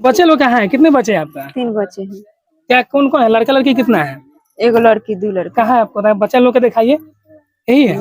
बच्चे लोग कहाँ है? कितने बच्चे हैं आपका? 3 बच्चे हैं। क्या कौन कौन है? लड़का लड़की कितना है? एगो लड़की 2 लड़का। कहाँ है आपको? बच्चा लोग के दिखाइए। यही है।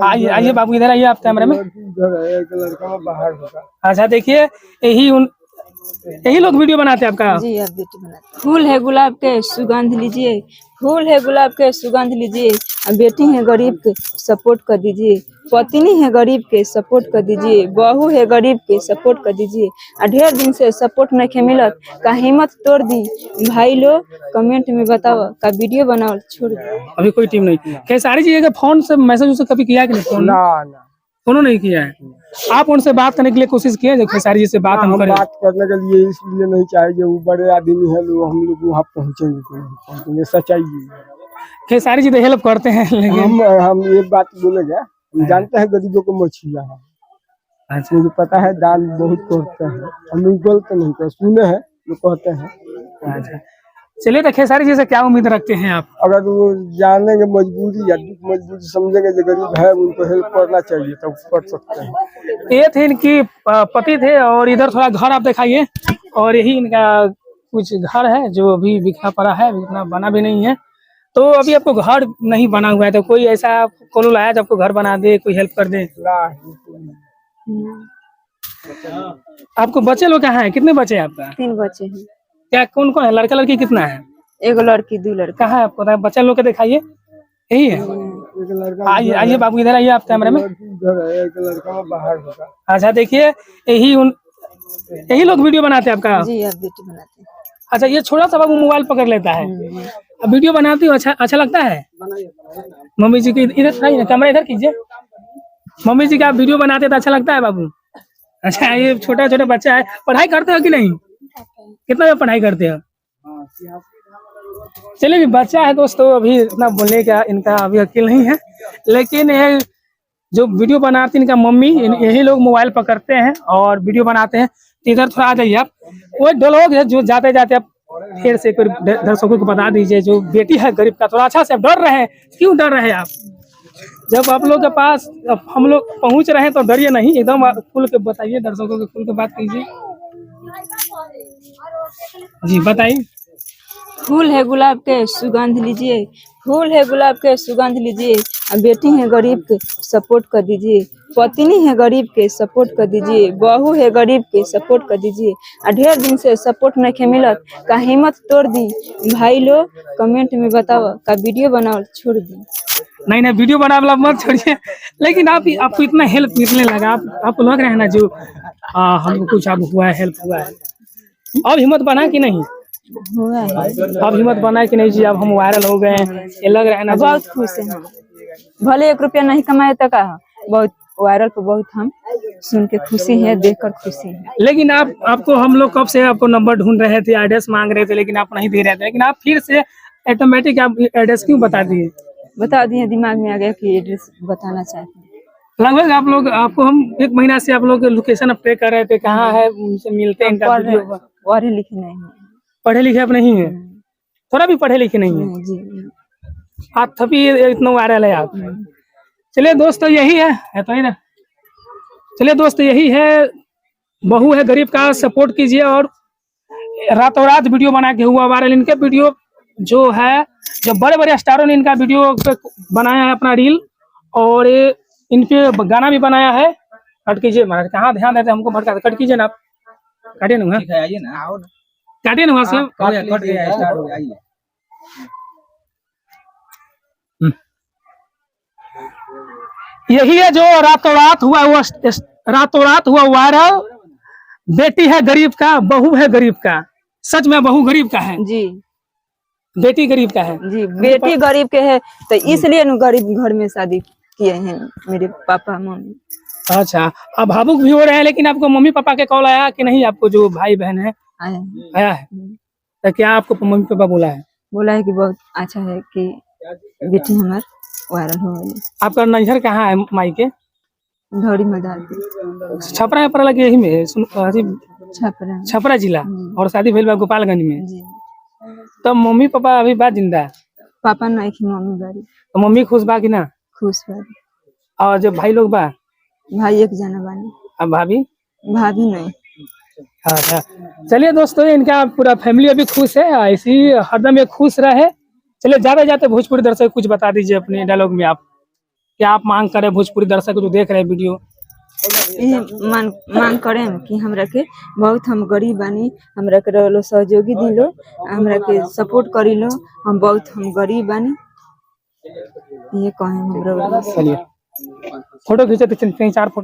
आइए आइए बाबू, इधर आइए आप कैमरे में। एक लड़का बाहर होगा। अच्छा देखिए, यही लोग वीडियो बनाते हैं आपका? जी, अब वीडियो बनाते हैं। फूल है गुलाब के सुगंध लीजिए, फूल है गुलाब के सुगंध लीजिए। बेटी है गरीब के सपोर्ट कर दीजिए, पत्नी है गरीब के सपोर्ट कर दीजिए, बहू है गरीब के सपोर्ट कर दीजिए। ढेर दिन से सपोर्ट नहीं मिलत, का हिम्मत तोड़ दी भाई लोग, कमेंट में बताओ का वीडियो बनाओ छोड़ दी। अभी कोई टीम नहीं। खेसारी जी फोन से मैसेज उसे कभी किया कि नहीं? फोन ना फोन नहीं किया है। आप उनसे बात करने के लिए कोशिश किए जब खेसारी जी से बात हम करें? बात करने के लिए इसलिए नहीं चाहिए, वो बड़े आदमी है लोग, हम लोग वहाँ पहुँचेंगे सच्चाई। खेसारी जी तो हेल्प करते हैं लेकिन हम ये बात बोलेंगे, हम जानते हैं गरीबों को मछलियाँ है। अच्छा, मुझे पता है दान बहुत करते हैं, हम लोग गलत नहीं कर सुने हैं जो कहते हैं। अच्छा चलिए, तो खेसारी जी से क्या उम्मीद रखते हैं आप? अगर वो जानेंगे मजबूरी या दुख मजबूरी समझेंगे जो गरीब है उनको हेल्प करना चाहिए तब कर सकते हैं। ये थे इनकी पति थे, और इधर थोड़ा घर आप दिखाइए। और यही इनका कुछ घर है जो अभी बिखरा पड़ा है, इतना बना भी नहीं है। तो अभी आपको घर नहीं बना हुआ है, तो कोई ऐसा कॉल आया जो आपको घर बना दे, कोई हेल्प कर दे? आपको बच्चे लोग कहाँ है? कितने बच्चे हैं आपका? 3 बच्चे हैं। क्या कौन कौन है? लड़का लड़की कितना है? एगो लड़की 2 लड़का। कहाँ है आपको? बच्चा लोग के दिखाइए। यही है। आइए आइए बाबू, इधर आइए आप कैमरे में। एक लड़का बाहर होगा। अच्छा देखिए, यही लोग वीडियो बनाते हैं आपका? जी, अब वीडियो बनाते हैं। अच्छा, ये छोटा सा बाबू मोबाइल पकड़ लेता है, अब वीडियो बनाती हो, अच्छा लगता है? मम्मी जी की इधर ना कैमरा इधर कीजिए। मम्मी जी का आप वीडियो बनाते तो अच्छा लगता है बाबू? अच्छा, ये छोटा छोटा बच्चा है, पढ़ाई करते हो कि नहीं? कितना में पढ़ाई करते हो? चलिए, बच्चा है दोस्तों, अभी इतना बोलने का इनका अभी अकेल नहीं है। लेकिन ये जो वीडियो बनाते हैं इनका मम्मी, यही लोग मोबाइल पकड़ते हैं और वीडियो बनाते हैं। तो इधर थोड़ा आ जाइए आप। वो लोग है जो जाते जाते आप फिर से दर्शकों को बता दीजिए, जो बेटी है गरीब का, थोड़ा अच्छा से डर रहे हैं। क्यों डर रहे हैं आप? जब आप लोग के पास हम लोग पहुंच रहे हैं तो डरिए नहीं, एकदम खुल के बताइए, दर्शकों को खुल के बात कीजिए। जी बताइए। फूल है गुलाब के सुगंध लीजिए, फूल है गुलाब के सुगंध लीजिए। बेटी है गरीब के सपोर्ट कर दीजिए, पत्नी है गरीब के सपोर्ट कर दीजिए, बहू है गरीब के सपोर्ट कर दीजिए। ढेर दिन से सपोर्ट नहीं मिलत, का हिम्मत तोड़ दी भाई लोग, कमेंट में बताओ का वीडियो बनाओ छोड़ दी। नहीं वीडियो बना वाला मत छोड़िए, लेकिन आपको इतना हेल्प मिलने लगा, आपको लग रहा है ना जो हमको कुछ अब हुआ है, हेल्प हुआ है। अब हिम्मत बना कि नहीं? हुआ है। अब हिम्मत बना कि नहीं जी? अब हम वायरल हो गए हैं, ये लग रहा है ना? बहुत खुश है हम, भले 1 रुपया नहीं कमाए तक बहुत वायरल पे बहुत हम सुन के खुशी है, देखकर खुशी है। लेकिन आपको हम लोग कब से आपको नंबर ढूंढ रहे थे, एड्रेस मांग रहे थे, लेकिन आप नहीं दे रहे थे। लेकिन आप फिर से ऑटोमेटिक आप एड्रेस क्यों बता दिए? बता दिए, दिमाग में आ गया कि एड्रेस बताना चाहते हैं। लगभग आपको हम 1 महीना से आप लोग लोकेशन अपडेट कर रहे थे, कहाँ है, उनसे मिलते हैं। पढ़े लिखे नहीं है। पढ़े लिखे आप नहीं है? थोड़ा भी पढ़े लिखे नहीं है जी। आप तभी इतना वायरल है आप। चलिए दोस्तों, यही है तो ही ना। चलिए दोस्तों, यही है, बहू है गरीब का, सपोर्ट कीजिए। और रातों रात वीडियो बना के हुआ वायरल। इनके वीडियो जो है, जो बड़े बड़े स्टारों ने इनका वीडियो पे बनाया है अपना रील, और इन पे गाना भी बनाया है। कट कीजिए महाराज, कहाँ ध्यान देते हमको भटका, कट कीजिए ना आप, काटिए ना, आइए ना, आओ ना, काटिए ना वहाँ से। कट गया, स्टार्ट हो गया, आइए। यही है जो रातों रात हुआ वायरल। बेटी है गरीब का, बहू है गरीब का। सच में बहू गरीब का है जी, बेटी गरीब का है जी। बेटी गरीब के है तो इसलिए गरीब घर में शादी किए हैं मेरे पापा मम्मी। अच्छा, अब भावुक भी हो रहे हैं, लेकिन आपको मम्मी पापा के कॉल आया कि नहीं? आपको जो भाई बहन है आया है, तो क्या आपको मम्मी पापा बोला है? बोला है कि बहुत अच्छा है कि बेटी हमार वायरल हो गई। आपका नैहर कहाँ है माई के? धौरी मैदान, छपरा में पड़ा लगे, यही में छपरा जिला। और शादी भइल बा गोपालगंज में। तो मम्मी पापा अभी बात जिंदा? पापा नहीं की मम्मी बारी। तो मम्मी खुश बा कि ना? खुश बारी। और जो भाई लोग बा? भाई 1 जना बानी। अब भाभी? भाभी नहीं। अच्छा, चलिए दोस्तों, इनका पूरा फैमिली अभी खुश है, ऐसे ही हरदम ये खुश रहे। चलिए, जाते जाते भोजपुरी दर्शक कुछ बता दीजिए अपने डायलॉग में, आप क्या आप मांग करें भोजपुरी दर्शक जो देख रहे हैं वीडियो। ये मांग करें कि हमरा के बहुत हम गरीब बानी, हमरा के रहो सहयोगी दिलो, हमरा के सपोर्ट करी लो, हम बहुत हम गरीब बानी, ये कहें हमरा। चलिए, फोटो खींचे तो 3-4 फोटो।